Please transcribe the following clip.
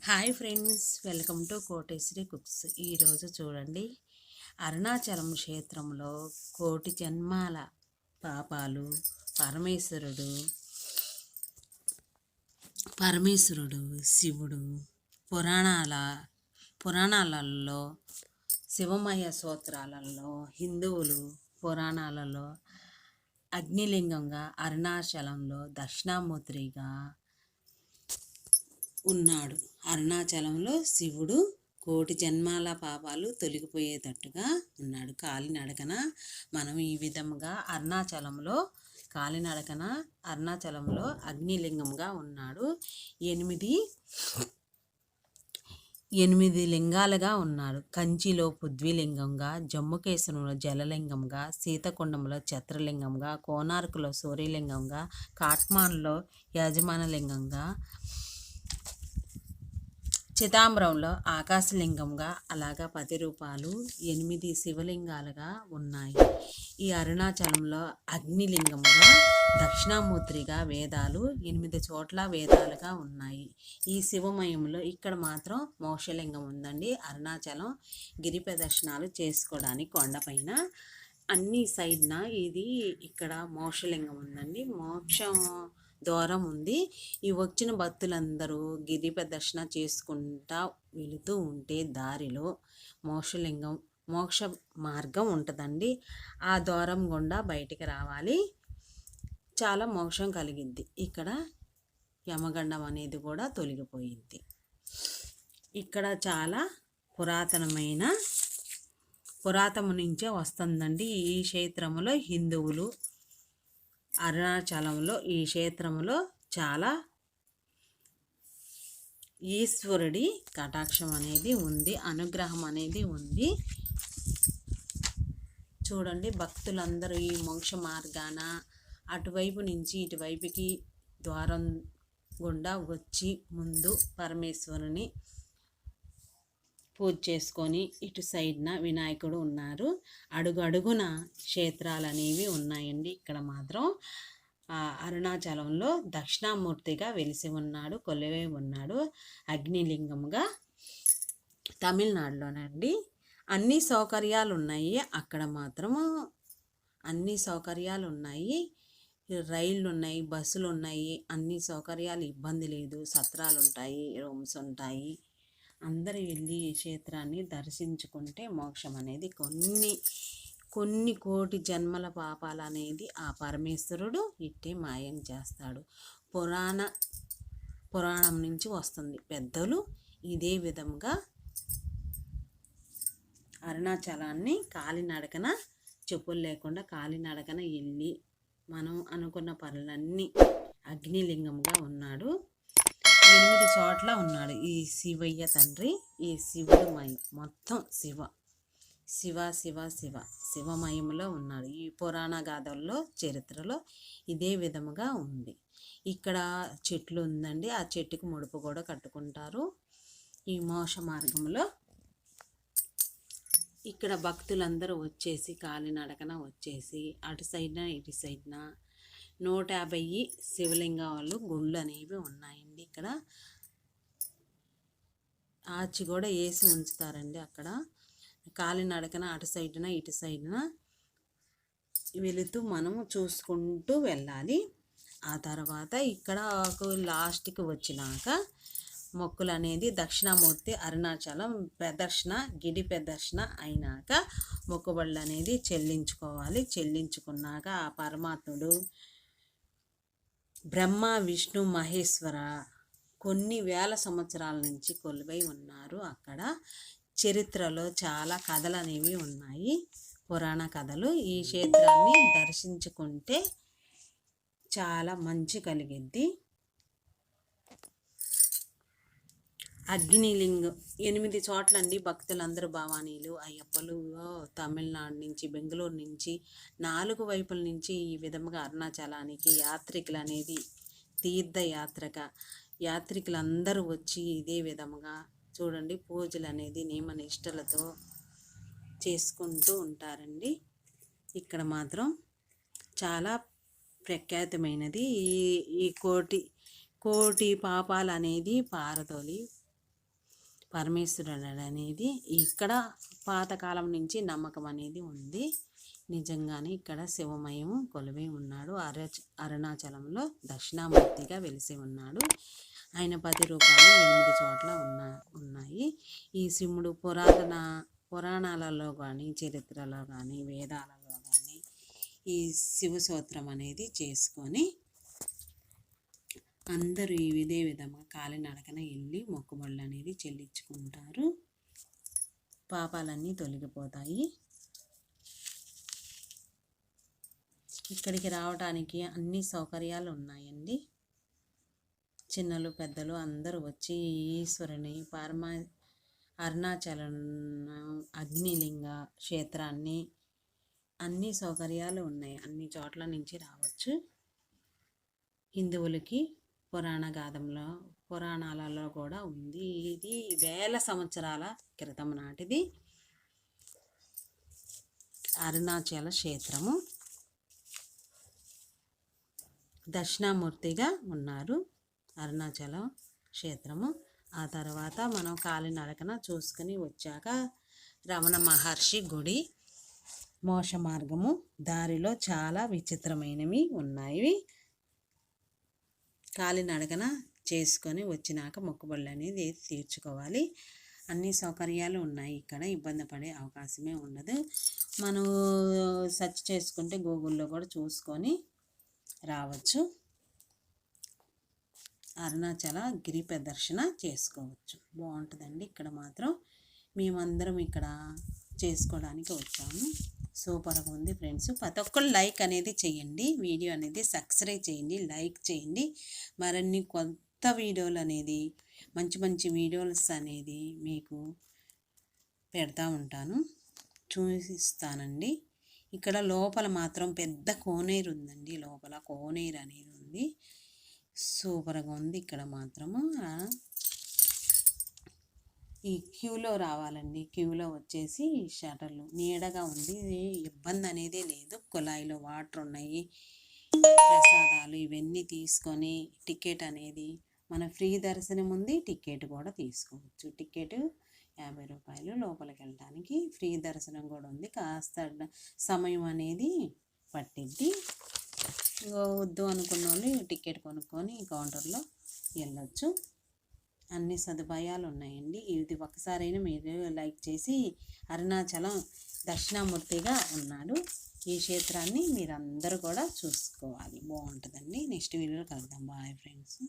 Hi friends, welcome to Koteswari cooks. ఈరోజు చూడండి, అరుణాచలం క్షేత్రంలో కోటి జన్మాల పాపాలు పరమేశ్వరుడు శివుడు పురాణాలలో శివమయ స్తోత్రాలలో హిందువులు పురాణాలలో అగ్నిలింగంగా అరుణాచలంలో దక్షిణామూర్తిగా ఉన్నాడు. అరుణాచలంలో శివుడు కోటి జన్మాల పాపాలు తొలగిపోయేటట్టుగా ఉన్నాడు. కాలినడకన మనం ఈ విధముగా అరుణాచలంలో అగ్నిలింగంగా ఉన్నాడు. ఎనిమిది లింగాలుగా ఉన్నాడు. కంచిలో పృథ్వీలింగంగా, జమ్ముకేశ్వరంలో జలలింగంగా, సీతకుండంలో ఛత్రలింగంగా, కోనార్కులో సూర్యలింగంగా, కాట్మాండ్లో యజమానలింగంగా, చిదంబరంలో ఆకాశలింగంగా, అలాగా 10 రూపాలు 8 శివలింగాలుగా ఉన్నాయి. ఈ అరుణాచలంలో అగ్నిలింగంగా, దక్షిణామూర్తిగా వేదాలు 8 చోట్ల వేదాలుగా ఉన్నాయి. ఈ శివమయంలో ఇక్కడ మాత్రం మోక్షలింగం ఉందండి. అరుణాచలం గిరి ప్రదర్శనాలు చేసుకోవడానికి కొండపైన అన్ని సైడ్న ఇక్కడ మోక్షలింగం ఉందండి. మోక్షం దూరం ఉంది. ఈ వచ్చిన భక్తులందరూ గిరి ప్రదర్శన చేసుకుంటా వెళుతూ ఉంటే దారిలో మోక్ష మార్గం ఉంటుందండి. ఆ ద్వారం గుండా బయటికి రావాలి. చాలా మోక్షం కలిగిద్ది. ఇక్కడ యమగండం అనేది కూడా తొలగిపోయింది. ఇక్కడ చాలా పురాతనం నుంచే వస్తుందండి. ఈ క్షేత్రంలో హిందువులు అరుణాచలంలో ఈ క్షేత్రంలో చాలా ఈశ్వరుడి కటాక్షం అనేది ఉంది, అనుగ్రహం అనేది ఉంది. చూడండి, భక్తులందరూ ఈ మోక్ష మార్గాన అటువైపు నుంచి ఇటువైపుకి ద్వారం గుండా వచ్చి ముందు పరమేశ్వరుని పూజ చేసుకొని ఇటు సైడ్న వినాయకుడు ఉన్నారు. అడుగడుగున క్షేత్రాలు అనేవి ఉన్నాయండి. ఇక్కడ మాత్రం అరుణాచలంలో దక్షిణామూర్తిగా వెలిసి ఉన్నాడు, కొలువై ఉన్నాడు. అగ్నిలింగంగా తమిళనాడులోనండి. అన్ని సౌకర్యాలు ఉన్నాయి. అక్కడ మాత్రము అన్ని సౌకర్యాలు ఉన్నాయి. రైళ్ళు ఉన్నాయి, బస్సులు ఉన్నాయి, అన్ని సౌకర్యాలు, ఇబ్బంది లేదు. సత్రాలు ఉంటాయి, రూమ్స్ ఉంటాయి. అందరూ వెళ్ళి ఈ క్షేత్రాన్ని దర్శించుకుంటే మోక్షం అనేది కొన్ని కోటి జన్మల పాపాలు అనేది ఆ పరమేశ్వరుడు ఇట్టే మాయం చేస్తాడు. పురాణం నుంచి వస్తుంది. పెద్దలు ఇదే విధంగా అరుణాచలాన్ని కాలినడకన, చెప్పులు లేకుండా కాలినడకన వెళ్ళి మనం అనుకున్న పనులన్నీ అగ్నిలింగంగా ఉన్నాడు. 8 చోట్ల ఉన్నాడు ఈ శివయ్య తండ్రి. ఈ శివుడు మయం మొత్తం శివమయంలో ఉన్నాడు. ఈ పురాణ గాథల్లో చరిత్రలో ఇదే విధముగా ఉంది. ఇక్కడ చెట్లు ఉందండి. ఆ చెట్టుకు ముడుపు కూడా కట్టుకుంటారు. ఈ మోక్ష మార్గంలో ఇక్కడ భక్తులందరూ వచ్చేసి కాలినడకన వచ్చేసి అటు సైడ్న ఇటు సైడ్న 150 శివలింగాలు గుళ్ళు అనేవి ఉన్నాయండి. ఇక్కడ ఆచి కూడా వేసి ఉంచుతారండి. అక్కడ కాలినడకన అటు సైడ్న ఇటు సైడ్న వెళుతూ మనము చూసుకుంటూ వెళ్ళాలి. ఆ తర్వాత ఇక్కడ లాస్ట్కి వచ్చినాక మొక్కులు అనేది దక్షిణామూర్తి అరుణాచలం గిరి ప్రదర్శన అయినాక మొక్కుబళ్ళు అనేది చెల్లించుకోవాలి. చెల్లించుకున్నాక ఆ పరమాత్ముడు బ్రహ్మ విష్ణు మహేశ్వర కొన్ని వేల సంవత్సరాల నుంచి కొలువై ఉన్నారు. అక్కడ చరిత్రలో చాలా కథలు అనేవి ఉన్నాయి, పురాణ కథలు. ఈ క్షేత్రాన్ని దర్శించుకుంటే చాలా మంచి కలిగిద్ది. అగ్నిలింగం 8 చోట్లండి. భక్తులందరూ భవానీలు, అయ్యప్పలు తమిళనాడు నుంచి, బెంగళూరు నుంచి, 4 వైపుల నుంచి ఈ విధముగా అరుణాచలానికి యాత్రికులు అనేది యాత్రికులందరూ వచ్చి ఇదే విధముగా చూడండి పూజలు అనేది నియమనిష్టలతో చేసుకుంటూ ఉంటారండి. ఇక్కడ మాత్రం చాలా ప్రఖ్యాతమైనది ఈ కోటి పాపాలు అనేది పారదోలి పరమేశ్వరుడు అనేది ఇక్కడ పాతకాలం నుంచి నమ్మకం అనేది ఉంది. నిజంగానే ఇక్కడ శివమయం కొలువై ఉన్నాడు. అరుణాచలంలో దక్షిణామూర్తిగా వెలిసి ఉన్నాడు. ఆయన 10 రూపాయలు 8 చోట్ల ఉన్నాయి. ఈ శివుడు పురాణాలలో కానీ, చరిత్రలో కానీ, వేదాలలో కానీ ఈ శివ స్తోత్రం అనేది చేసుకొని అందరూ ఇదే విధంగా కాలినడకన వెళ్ళి మొక్కుబళ్ళు అనేది చెల్లించుకుంటారు. పాపాలన్నీ తొలగిపోతాయి. ఇక్కడికి రావడానికి అన్ని సౌకర్యాలు ఉన్నాయండి. చిన్నలు పెద్దలు అందరూ వచ్చి ఈశ్వరుని అరుణాచలం అగ్నిలింగ క్షేత్రాన్ని అన్ని సౌకర్యాలు ఉన్నాయి. అన్ని చోట్ల నుంచి రావచ్చు. హిందువులకి పురాణాలలో కూడా ఉంది. ఇది వేల సంవత్సరాల క్రితం నాటిది అరుణాచల క్షేత్రము. దక్షిణామూర్తిగా ఉన్నారు అరుణాచలం క్షేత్రము. ఆ తర్వాత మనం కాలినడకన చూసుకుని వచ్చాక రమణ మహర్షి గుడి, మోక్ష మార్గము, దారిలో చాలా విచిత్రమైనవి ఉన్నాయి. కాలినడకన చేసుకొని వచ్చినాక మొక్కుబళ్ళు అనేది తీర్చుకోవాలి. అన్ని సౌకర్యాలు ఉన్నాయి. ఇక్కడ ఇబ్బంది పడే అవకాశమే ఉండదు. మనం సెర్చ్ చేసుకుంటే గూగుల్లో కూడా చూసుకొని రావచ్చు. అరుణాచల గిరి ప్రదర్శన చేసుకోవచ్చు. బాగుంటుందండి. ఇక్కడ మాత్రం మేమందరం ఇక్కడ చేసుకోవడానికి వచ్చాము. సూపర్గా ఉంది ఫ్రెండ్స్. ప్రతి ఒక్కరు లైక్ అనేది చేయండి. వీడియో అనేది సబ్స్క్రైబ్ చేయండి, లైక్ చేయండి. మరిన్ని కొత్త వీడియోలు అనేది మంచి మంచి వీడియోస్ అనేది మీకు పెడతా ఉంటాను, చూపిస్తానండి. ఇక్కడ లోపల మాత్రం పెద్ద కోనేరు ఉందండి. లోపల కోనేరు అనేది ఉంది. సూపర్గా ఉంది. ఇక్కడ మాత్రము ఈ క్యూలో రావాలండి. క్యూలో వచ్చేసి షటర్లు నీడగా ఉంది. ఇబ్బంది అనేది లేదు. కుళాయిలో వాటర్ ఉన్నాయి. ప్రసాదాలు ఇవన్నీ తీసుకొని టికెట్ అనేది మన ఫ్రీ దర్శనం ఉంది. టికెట్ కూడా తీసుకోవచ్చు. టికెట్ 50 రూపాయలు. లోపలికి వెళ్ళడానికి ఫ్రీ దర్శనం కూడా ఉంది. కాస్త సమయం అనేది పట్టిద్ది. వద్దు అనుకున్న వాళ్ళు టికెట్ కొనుక్కొని కౌంటర్లో వెళ్ళొచ్చు. అన్ని సదుపాయాలు ఉన్నాయండి. ఇది ఒకసారైనా మీరు లైక్ చేసి అరుణాచలం దక్షిణామూర్తిగా ఉన్నాడు. ఈ క్షేత్రాన్ని మీరందరూ కూడా చూసుకోవాలి. బాగుంటుందండి. నెక్స్ట్ వీడియోలో కలుద్దాం. Bye friends.